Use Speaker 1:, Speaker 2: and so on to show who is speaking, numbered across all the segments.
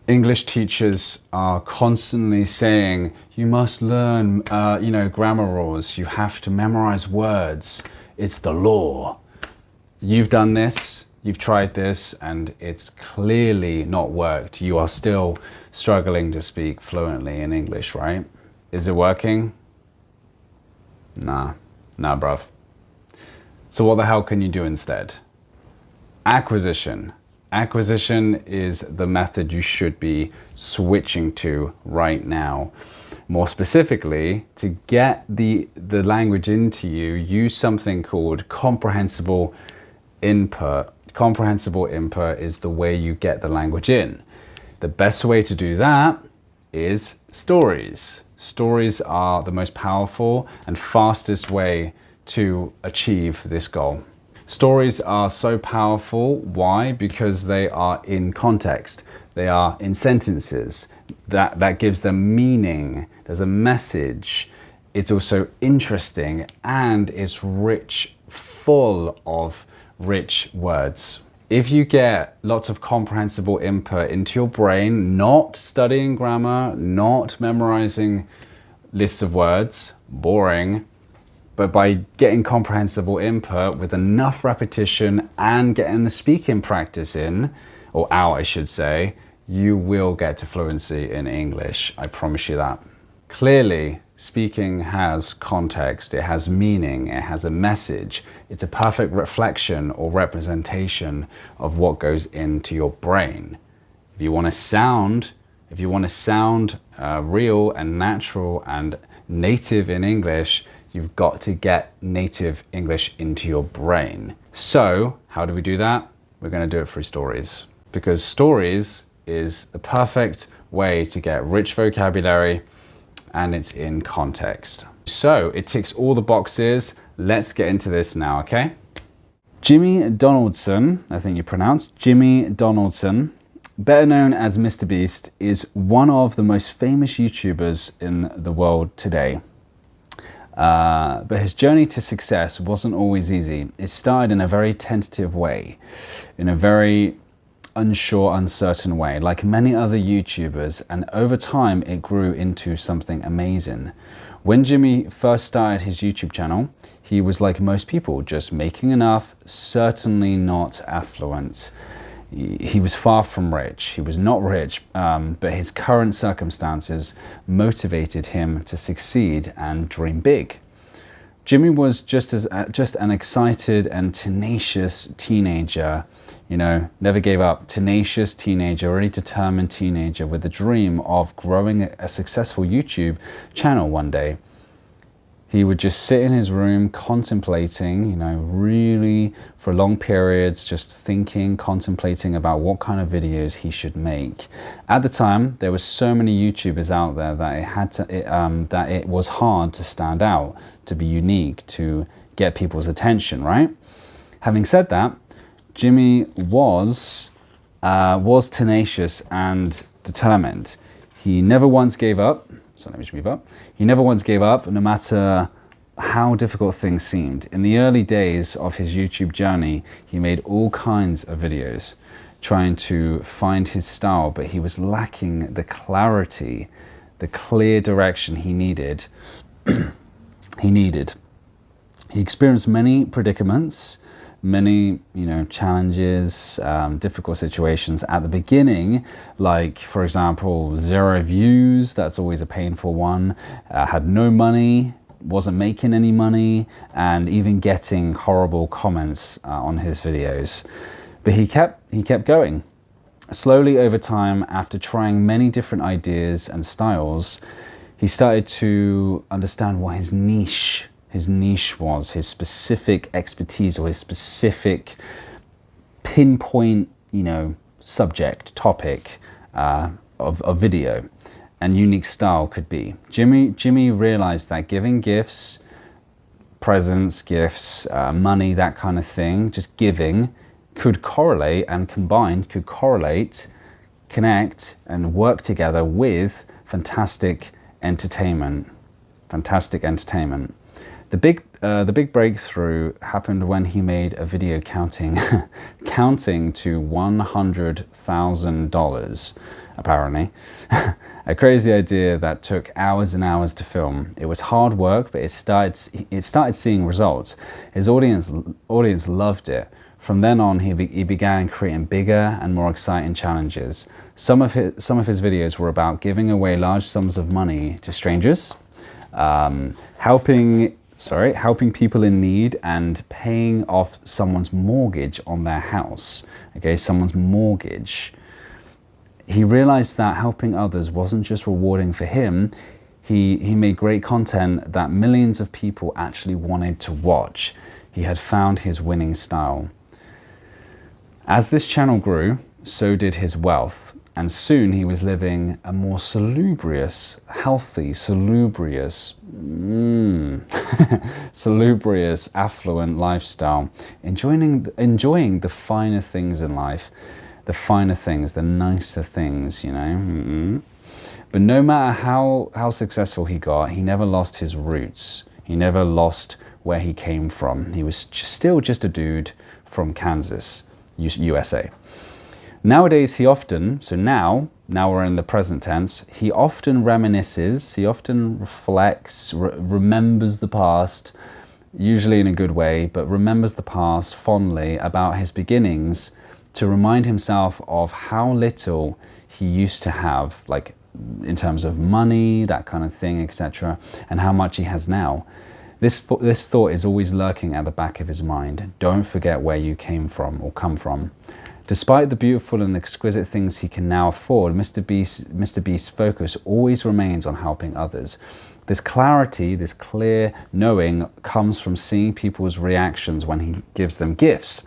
Speaker 1: English teachers are constantly saying, you must learn, grammar rules. You have to memorize words. It's the law. You've done this, you've tried this, and it's clearly not worked. You are still struggling to speak fluently in English, right? Is it working? Nah, bruv. So what the hell can you do instead? Acquisition. Acquisition is the method you should be switching to right now. More specifically, to get the language into you, use something called comprehensible input. Comprehensible input is the way you get the language in. The best way to do that is stories. Stories are the most powerful and fastest way to achieve this goal. Stories are so powerful. Why? Because they are in context. They are in sentences. That gives them meaning. There's a message. It's also interesting and it's rich, full of rich words. If you get lots of comprehensible input into your brain, not studying grammar, not memorizing lists of words, boring, but by getting comprehensible input with enough repetition and getting the speaking practice in, or out I should say, you will get to fluency in English. I promise you that. Clearly, speaking has context, it has meaning, it has a message. It's a perfect reflection or representation of what goes into your brain. If you want to sound real and natural and native in English, you've got to get native English into your brain. So how do we do that? We're going to do it through stories, because stories is the perfect way to get rich vocabulary and it's in context. So it ticks all the boxes. Let's get into this now, okay? Jimmy Donaldson, I think you pronounced Jimmy Donaldson, better known as MrBeast, is one of the most famous YouTubers in the world today. But his journey to success wasn't always easy. It started in a very tentative way, in a very unsure, uncertain way, like many other YouTubers, and over time it grew into something amazing. When Jimmy first started his YouTube channel, he was like most people, just making enough, certainly not affluent. He was far from rich. He was not rich, but his current circumstances motivated him to succeed and dream big. Jimmy was just an excited and tenacious teenager, never gave up, tenacious teenager, really determined teenager with the dream of growing a successful YouTube channel one day. He would just sit in his room contemplating, really for long periods, just thinking, contemplating about what kind of videos he should make. At the time, there were so many YouTubers out there that it was hard to stand out, to be unique, to get people's attention, right? Having said that, Jimmy was tenacious and determined. He never once gave up. So let me just move up. He never once gave up, no matter how difficult things seemed. In the early days of his YouTube journey, he made all kinds of videos trying to find his style, but he was lacking the clarity, the clear direction he needed. He experienced many predicaments, many challenges, difficult situations at the beginning, like for example 0 views. That's always a painful one. Had no money, wasn't making any money, and even getting horrible comments on his videos. But he kept going. Slowly over time, after trying many different ideas and styles, he started to understand what his niche was, his specific expertise, or his specific pinpoint, subject, topic of video and unique style could be. Jimmy realized that giving gifts, presents, gifts, money, that kind of thing, just giving, could correlate and combined, could correlate, connect and work together with fantastic entertainment. The big the big breakthrough happened when he made a video counting counting to $100,000, apparently. A crazy idea that took hours and hours to film. It was hard work, but it started seeing results. His audience loved it. From then on, he began creating bigger and more exciting challenges. Some of his videos were about giving away large sums of money to strangers, helping people in need, and paying off someone's mortgage on their house. Okay, someone's mortgage. He realized that helping others wasn't just rewarding for him. He made great content that millions of people actually wanted to watch. He had found his winning style. As this channel grew, so did his wealth, and soon he was living a more salubrious, healthy, salubrious, affluent lifestyle, enjoying the finer things in life, the finer things, the nicer things, you know. But no matter how successful he got, he never lost his roots. He never lost where he came from. He was still just a dude from Kansas, USA. Nowadays, now we're in the present tense, he often reminisces, he often reflects, remembers the past, usually in a good way, but remembers the past fondly about his beginnings to remind himself of how little he used to have, like in terms of money, that kind of thing, etc., and how much he has now. This thought is always lurking at the back of his mind. Don't forget where you came from or come from. Despite the beautiful and exquisite things he can now afford, MrBeast's focus always remains on helping others. This clarity, this clear knowing, comes from seeing people's reactions when he gives them gifts.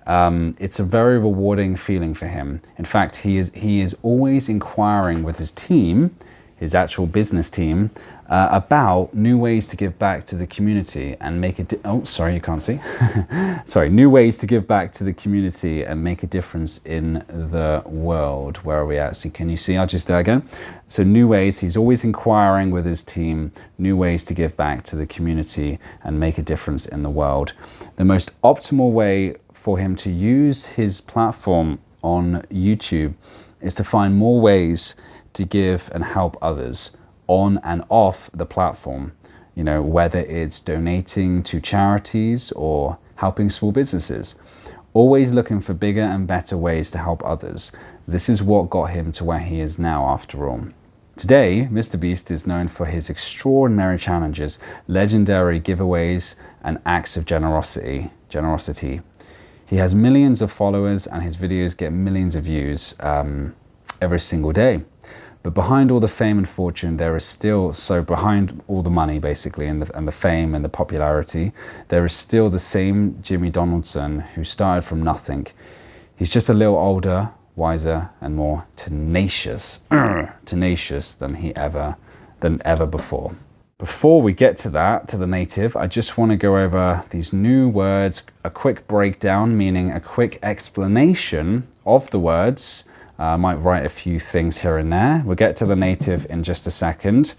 Speaker 1: It's a very rewarding feeling for him. In fact, he is always inquiring with his team, his actual business team, about new ways to give back to the community and make a new ways to give back to the community and make a difference in the world. Where are we at? So can you see? I'll just do it again. So new ways, he's always inquiring with his team, new ways to give back to the community and make a difference in the world. The most optimal way for him to use his platform on YouTube is to find more ways to give and help others on and off the platform, you know, whether it's donating to charities or helping small businesses. Always looking for bigger and better ways to help others. This is what got him to where he is now, after all. Today, MrBeast is known for his extraordinary challenges, legendary giveaways, and acts of generosity. He has millions of followers and his videos get millions of views every single day. But behind all the fame and fortune, there is still, behind all the money basically and the fame and the popularity, there is still the same Jimmy Donaldson who started from nothing. He's just a little older, wiser, and more tenacious than ever before. Before we get to the native, I just want to go over these new words, a quick breakdown, meaning a quick explanation of the words. I might write a few things here and there. We'll get to the native in just a second.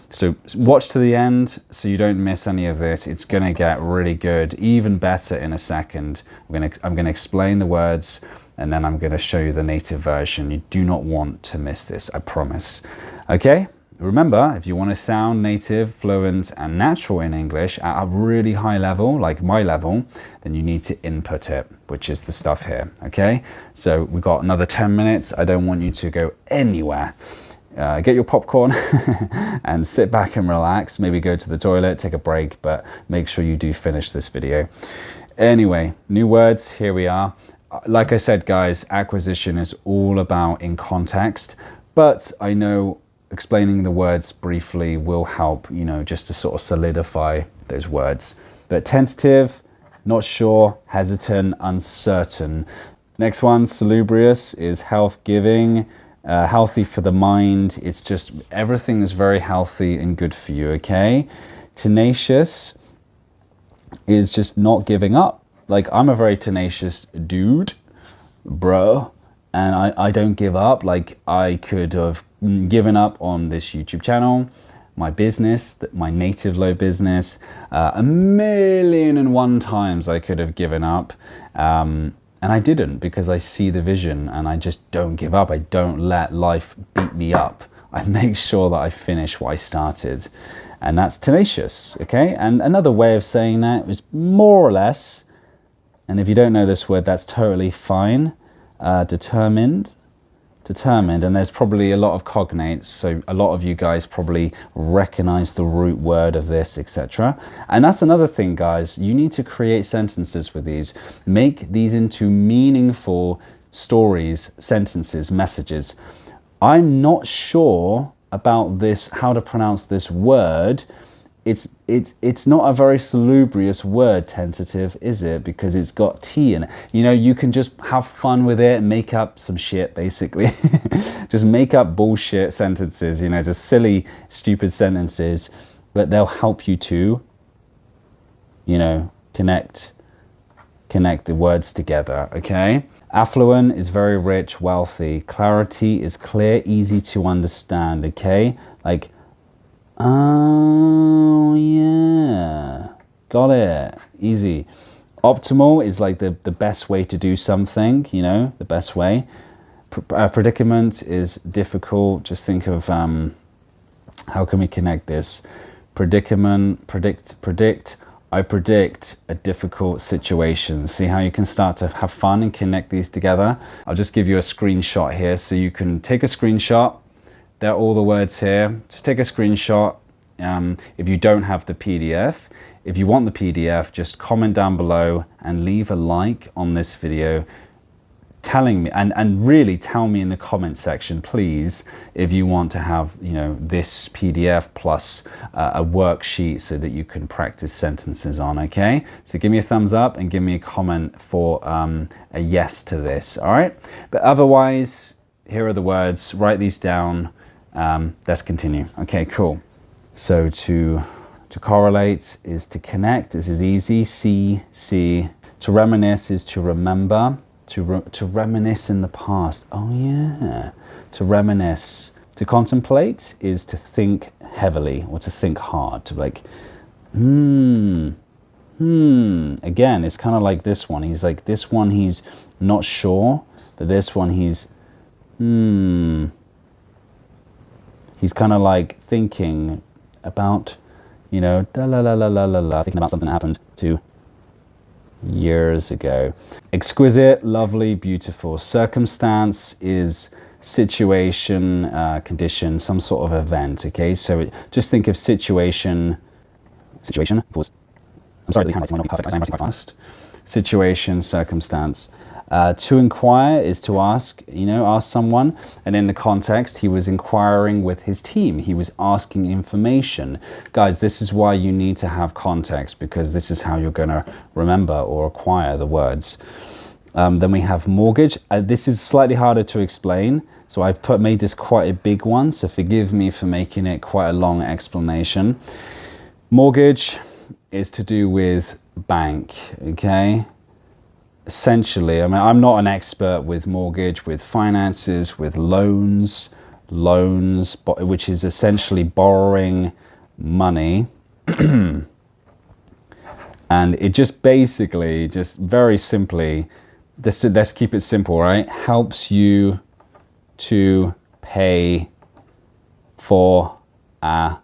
Speaker 1: So watch to the end so you don't miss any of this. It's going to get really good, even better in a second. I'm going to explain the words and then I'm going to show you the native version. You do not want to miss this, I promise. Okay? Remember, if you want to sound native, fluent, and natural in English at a really high level, like my level, then you need to input it, which is the stuff here, okay? So we've got another 10 minutes. I don't want you to go anywhere. Get your popcorn and sit back and relax. Maybe go to the toilet, take a break, but make sure you do finish this video. Anyway, new words, here we are. Like I said, guys, acquisition is all about in context, but I know explaining the words briefly will help, you know, just to sort of solidify those words. But tentative, not sure, hesitant, uncertain. Next one, salubrious, is health giving, healthy for the mind. It's just everything is very healthy and good for you, okay? Tenacious is just not giving up. Like, I'm a very tenacious dude, bro, and I don't give up. Like, I could have given up on this YouTube channel. my business, my Nativlo business. A million and one times I could have given up. And I didn't, because I see the vision and I just don't give up. I don't let life beat me up. I make sure that I finish what I started. And that's tenacious, okay? And another way of saying that is more or less, and if you don't know this word, that's totally fine, determined, and there's probably a lot of cognates, so a lot of you guys probably recognize the root word of this, etc. And that's another thing, guys. You need to create sentences with these. Make these into meaningful stories, sentences, messages. I'm not sure about this, how to pronounce this word. It's not a very salubrious word, tentative, is it? Because it's got T in it. You know, you can just have fun with it and make up some shit, basically. Just make up bullshit sentences, you know, just silly, stupid sentences, but they'll help you to, you know, connect the words together, okay? Affluent is very rich, wealthy. Clarity is clear, easy to understand, okay? Like, oh yeah, got it, easy. Optimal is like the best way to do something, you know, the best way. Predicament is difficult. Just think of how can we connect this? Predicament, predict. I predict a difficult situation. See how you can start to have fun and connect these together? I'll just give you a screenshot here so you can take a screenshot. There are all the words here. Just take a screenshot if you don't have the PDF. If you want the PDF, just comment down below and leave a like on this video telling me, and really tell me in the comment section, please, if you want to have, you know, this PDF plus a worksheet so that you can practice sentences on, okay? So give me a thumbs up and give me a comment for a yes to this, all right? But otherwise, here are the words, write these down. Let's continue. Okay, cool. So to correlate is to connect. This is easy. See. To reminisce is to remember. To reminisce in the past. Oh yeah. To reminisce. To contemplate is to think heavily or to think hard. To like, Again, it's kind of like this one. He's like, this one he's not sure, but this one he's kind of like thinking about, you know, thinking about something that happened 2 years ago. Exquisite, lovely, beautiful. Circumstance is situation, condition, some sort of event, okay? So just think of situation, pause. I'm sorry, the handwriting might not be perfect, I'm writing quite fast. Situation, circumstance. To inquire is to ask, you know, ask someone. And in the context, he was inquiring with his team. He was asking information. Guys, this is why you need to have context, because this is how you're going to remember or acquire the words. Then we have mortgage. This is slightly harder to explain. So I've made this quite a big one. So forgive me for making it quite a long explanation. Mortgage is to do with bank, okay? Essentially, I mean, I'm not an expert with mortgage, with finances, with loans, which is essentially borrowing money. And it just basically, just very simply, let's keep it simple, right? Helps you to pay for a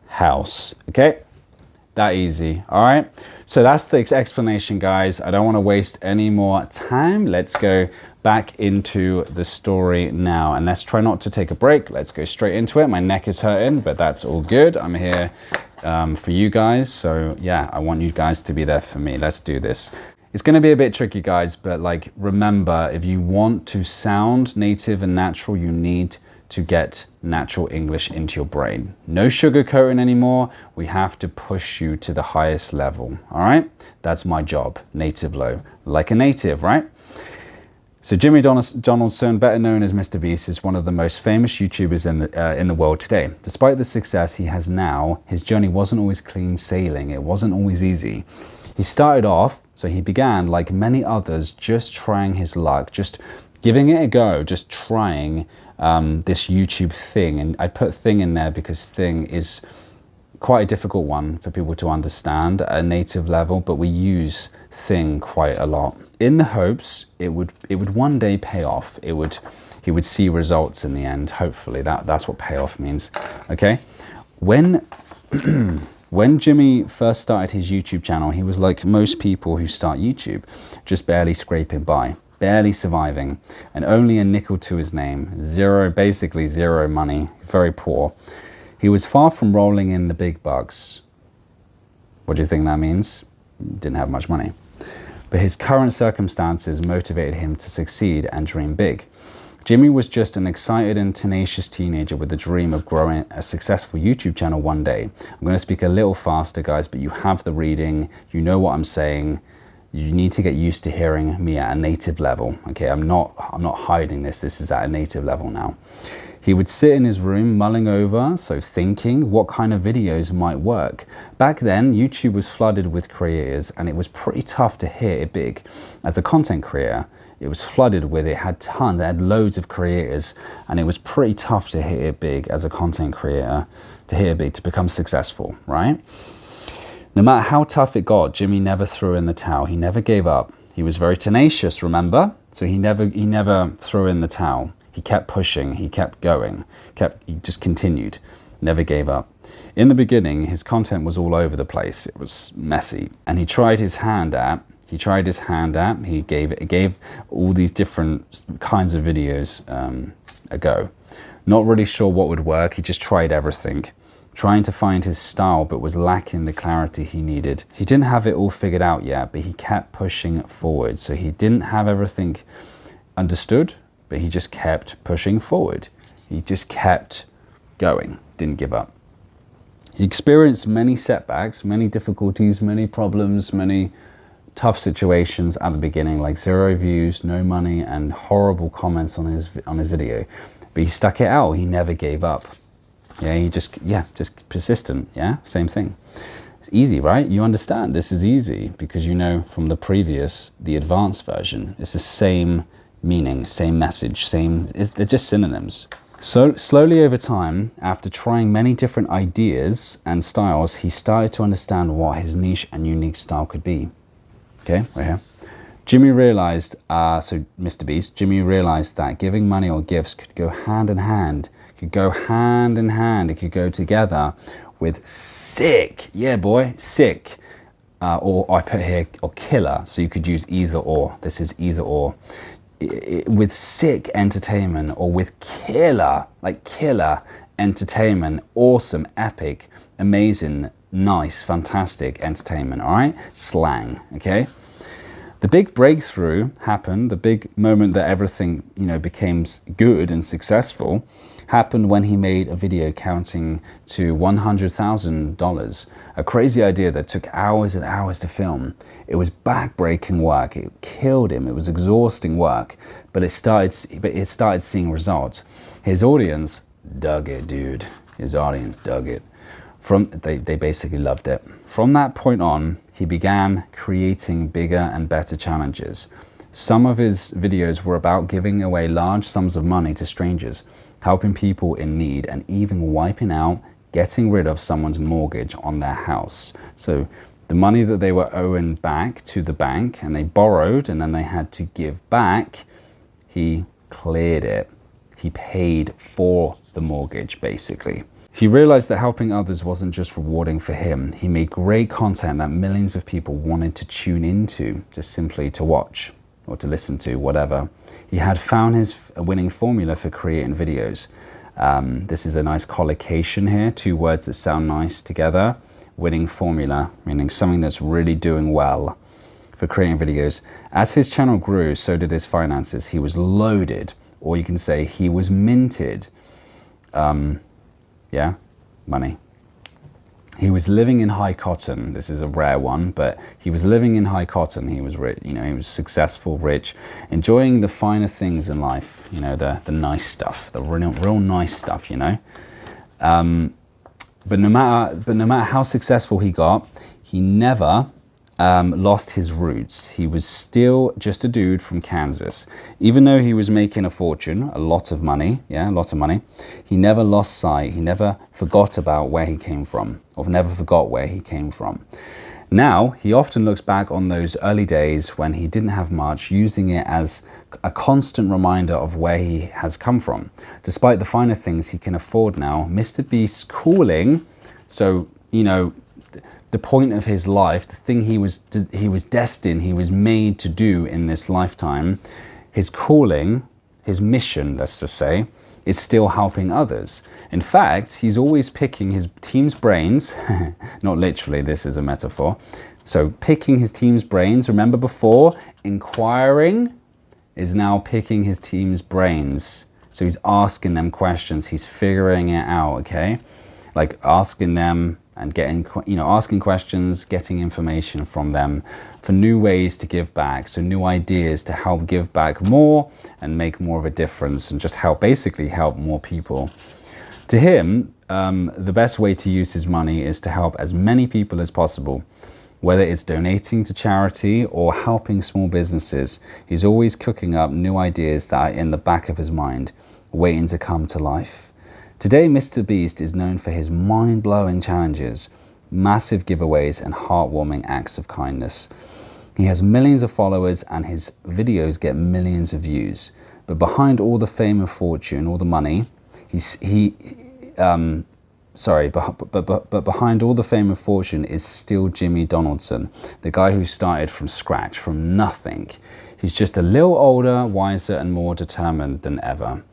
Speaker 1: house, okay? That easy, all right? So that's the explanation, guys. I don't want to waste any more time. Let's go back into the story now, and let's try not to take a break. Let's go straight into it. My neck is hurting, but that's all good. I'm here for you guys. So yeah, I want you guys to be there for me. Let's do this. It's going to be a bit tricky, guys, but like, remember, if you want to sound native and natural, you need to get natural English into your brain. No sugarcoating anymore. We have to push you to the highest level. All right, that's my job. Nativlo, like a native, right? So Jimmy Donaldson, better known as MrBeast, is one of the most famous YouTubers in the world today. Despite the success he has now, his journey wasn't always clean sailing. It wasn't always easy. He started off, so he began like many others, just trying his luck, just giving it a go, just trying this YouTube thing. And I put thing in there because thing is quite a difficult one for people to understand at a native level, but we use thing quite a lot in the hopes it would one day pay off. He would see results in the end. Hopefully that's what payoff means. Okay, when when Jimmy first started his YouTube channel, he was like most people who start YouTube, just barely scraping by, barely surviving, and only a nickel to his name, basically zero money, very poor. He was far from rolling in the big bucks. What do you think that means? Didn't have much money. But his current circumstances motivated him to succeed and dream big. Jimmy was just an excited and tenacious teenager with the dream of growing a successful YouTube channel one day. I'm going to speak a little faster, guys, but you have the reading. You know what I'm saying. You need to get used to hearing me at a native level. Okay, I'm not hiding this. This is at a native level now. He would sit in his room mulling over, so thinking what kind of videos might work. Back then, YouTube was flooded with creators and it was pretty tough to hit it big. As a content creator, it was flooded with, it had loads of creators, and it was pretty tough to hit it big as a content creator, to hit it big, to become successful, right? No matter how tough it got, Jimmy never threw in the towel. He never gave up. He was very tenacious, remember? So he never threw in the towel. He kept pushing, he kept going, he just continued, never gave up. In the beginning, his content was all over the place. It was messy. And he gave all these different kinds of videos a go. Not really sure what would work. He just tried everything, trying to find his style, but was lacking the clarity he needed. He didn't have it all figured out yet, but he kept pushing forward. So he didn't have everything understood, but he just kept pushing forward. He just kept going, didn't give up. He experienced many setbacks, many difficulties, many problems, many tough situations at the beginning, like 0 views, no money, and horrible comments on his video. But he stuck it out. He never gave up. Yeah, just persistent. Yeah, same thing. It's easy, right? You understand this is easy because you know from the advanced version, it's the same meaning, same message, they're just synonyms. So slowly over time, after trying many different ideas and styles, he started to understand what his niche and unique style could be. Okay, right here. Jimmy realized, Jimmy realized that giving money or gifts could go hand in hand, it could go together with sick, yeah boy, sick, or I put here, or killer, so you could use either or, this is either or. With sick entertainment or with killer entertainment, awesome, epic, amazing, nice, fantastic entertainment, all right? Slang, okay? The big breakthrough happened, the big moment that everything, became good and successful happened when he made a video counting to $100,000. A crazy idea that took hours and hours to film. It was back-breaking work. It killed him. It was exhausting work, but it started seeing results. His audience dug it, dude. His audience dug it. They basically loved it. From that point on, he began creating bigger and better challenges. Some of his videos were about giving away large sums of money to strangers, helping people in need, and even getting rid of someone's mortgage on their house. So the money that they were owing back to the bank and they borrowed and then they had to give back, he cleared it. He paid for the mortgage, basically. He realized that helping others wasn't just rewarding for him. He made great content that millions of people wanted to tune into, just simply to watch or to listen to, whatever. He had found his winning formula for creating videos. This is a nice collocation here, 2 words that sound nice together. Winning formula, meaning something that's really doing well for creating videos. As his channel grew, so did his finances. He was loaded, or you can say he was minted. Money. He was living in high cotton. This is a rare one, but he was living in high cotton. He was rich, he was successful, rich, enjoying the finer things in life, the nice stuff, the real nice stuff, But no matter how successful he got, he never lost his roots. He was still just a dude from Kansas. Even though he was making a fortune, a lot of money, yeah, a lot of money, he never lost sight. He never forgot about where he came from, or never forgot where he came from. Now, he often looks back on those early days when he didn't have much, using it as a constant reminder of where he has come from. Despite the finer things he can afford now, MrBeast's calling, so, you know, the point of his life, the thing he was destined, he was made to do in this lifetime, his calling, his mission, let's just say, is still helping others. In fact, he's always picking his team's brains, not literally, this is a metaphor. So picking his team's brains, remember before, inquiring is now picking his team's brains. So he's asking them questions, he's figuring it out, okay? Like asking them and getting, you know, asking questions, getting information from them for new ways to give back. So new ideas to help give back more and make more of a difference and just help, basically help more people. To him, the best way to use his money is to help as many people as possible, whether it's donating to charity or helping small businesses. He's always cooking up new ideas that are in the back of his mind, waiting to come to life. Today, MrBeast is known for his mind-blowing challenges, massive giveaways, and heartwarming acts of kindness. He has millions of followers and his videos get millions of views. But behind all the fame and fortune, all the money, behind all the fame and fortune is still Jimmy Donaldson, the guy who started from scratch, from nothing. He's just a little older, wiser, and more determined than ever.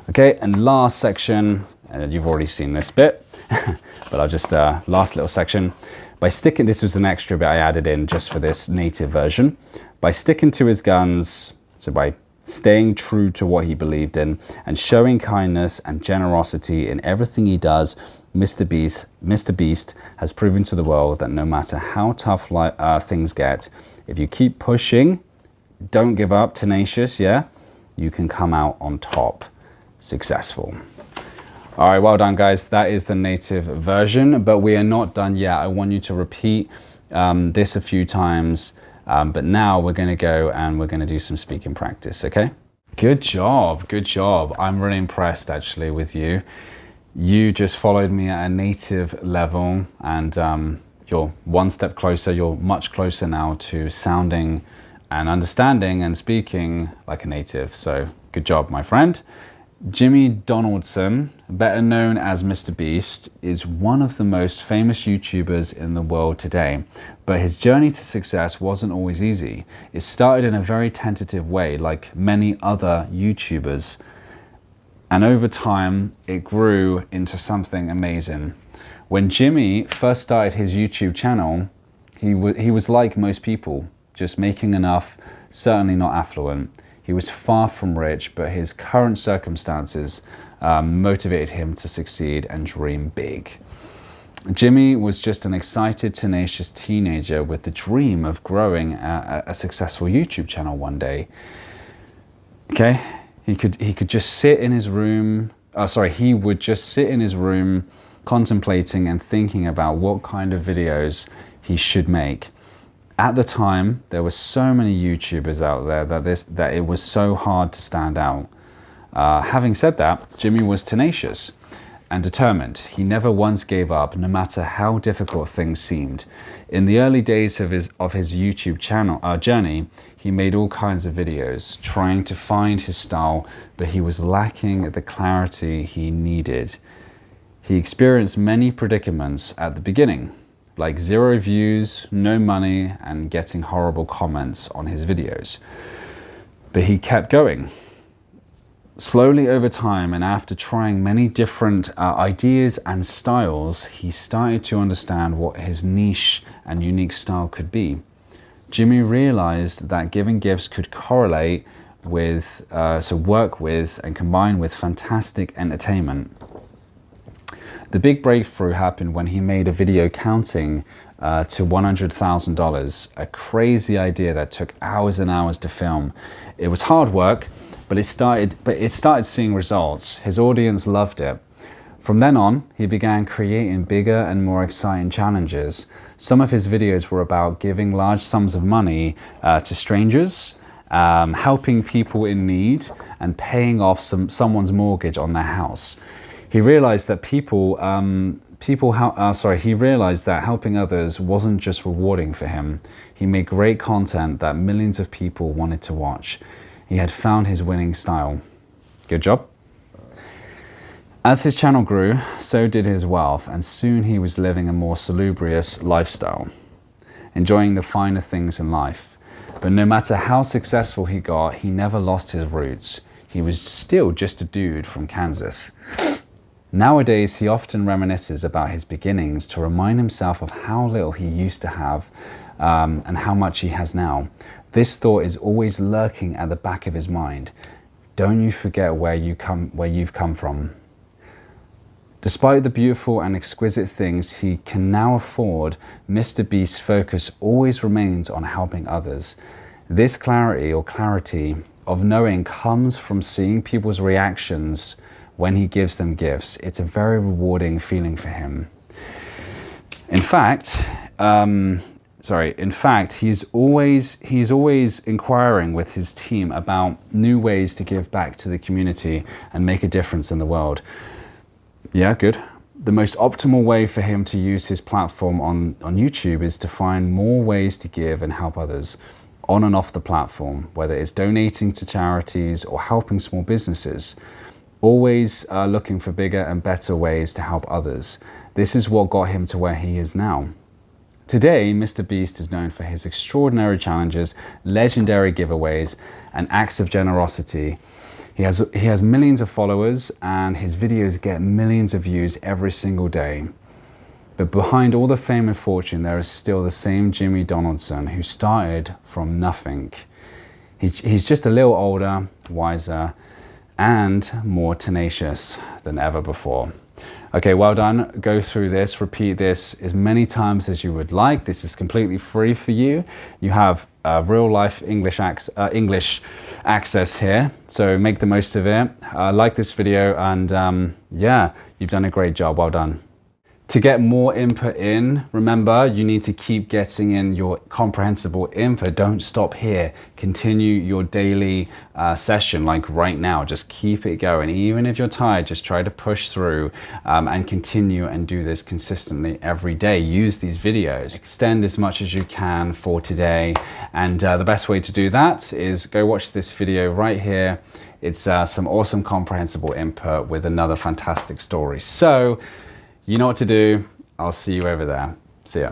Speaker 1: Okay, and last section, you've already seen this bit, but I'll just, last little section. By sticking, this was an extra bit I added in just for this native version. By sticking to his guns, so by staying true to what he believed in and showing kindness and generosity in everything he does, MrBeast has proven to the world that no matter how tough things get, if you keep pushing, don't give up, tenacious, yeah, you can come out on top. Successful. All right, well done, guys. That is the native version, but we are not done yet. I want you to repeat this a few times, but now we're going to go and we're going to do some speaking practice, okay? Good job, good job. I'm really impressed actually with you. You just followed me at a native level, and you're one step closer. You're much closer now to sounding and understanding and speaking like a native. So good job, my friend. Jimmy Donaldson, better known as MrBeast, is one of the most famous YouTubers in the world today, but his journey to success wasn't always easy. It started in a very tentative way, like many other YouTubers, and over time, it grew into something amazing. When Jimmy first started his YouTube channel, he was like most people, just making enough, certainly not affluent. He was far from rich, but his current circumstances motivated him to succeed and dream big. Jimmy was just an excited, tenacious teenager with the dream of growing a successful YouTube channel one day. Okay, he could just sit in his room. He would just sit in his room, contemplating and thinking about what kind of videos he should make. At the time, there were so many YouTubers out there that it was so hard to stand out. Having said that, Jimmy was tenacious and determined. He never once gave up, no matter how difficult things seemed. In the early days of his YouTube channel journey, he made all kinds of videos, trying to find his style, but he was lacking the clarity he needed. He experienced many predicaments at the beginning, like 0 views, no money, and getting horrible comments on his videos. But he kept going. Slowly over time, and after trying many different ideas and styles, he started to understand what his niche and unique style could be. Jimmy realized that giving gifts could correlate with, work with and combine with fantastic entertainment. The big breakthrough happened when he made a video counting to $100,000, a crazy idea that took hours and hours to film. It was hard work, but it started seeing results. His audience loved it. From then on, he began creating bigger and more exciting challenges. Some of his videos were about giving large sums of money to strangers, helping people in need, and paying off someone's mortgage on their house. He realized that he realized that helping others wasn't just rewarding for him. He made great content that millions of people wanted to watch. He had found his winning style. Good job. As his channel grew, so did his wealth, and soon he was living a more salubrious lifestyle, enjoying the finer things in life. But no matter how successful he got, he never lost his roots. He was still just a dude from Kansas. Nowadays, he often reminisces about his beginnings to remind himself of how little he used to have and how much he has now. This thought is always lurking at the back of his mind. Don't you forget where you've come from. Despite the beautiful and exquisite things he can now afford, MrBeast's focus always remains on helping others. This clarity of knowing comes from seeing people's reactions when he gives them gifts. It's a very rewarding feeling for him. In fact, he's always inquiring with his team about new ways to give back to the community and make a difference in the world. Yeah, good. The most optimal way for him to use his platform on YouTube is to find more ways to give and help others on and off the platform, whether it's donating to charities or helping small businesses. Always looking for bigger and better ways to help others. This is what got him to where he is now. Today, MrBeast is known for his extraordinary challenges, legendary giveaways, and acts of generosity. He has millions of followers, and his videos get millions of views every single day. But behind all the fame and fortune, there is still the same Jimmy Donaldson who started from nothing. He's just a little older, wiser, and more tenacious than ever before. Okay, well done. Go through this, repeat this as many times as you would like. This is completely free for you. You have real life English access here, so make the most of it. Like this video, and yeah, you've done a great job. Well done. To get more input in, remember, you need to keep getting in your comprehensible input. Don't stop here. Continue your daily session like right now. Just keep it going. Even if you're tired, just try to push through and continue and do this consistently every day. Use these videos. Extend as much as you can for today. And the best way to do that is go watch this video right here. It's some awesome comprehensible input with another fantastic story. So, you know what to do. I'll see you over there. See ya.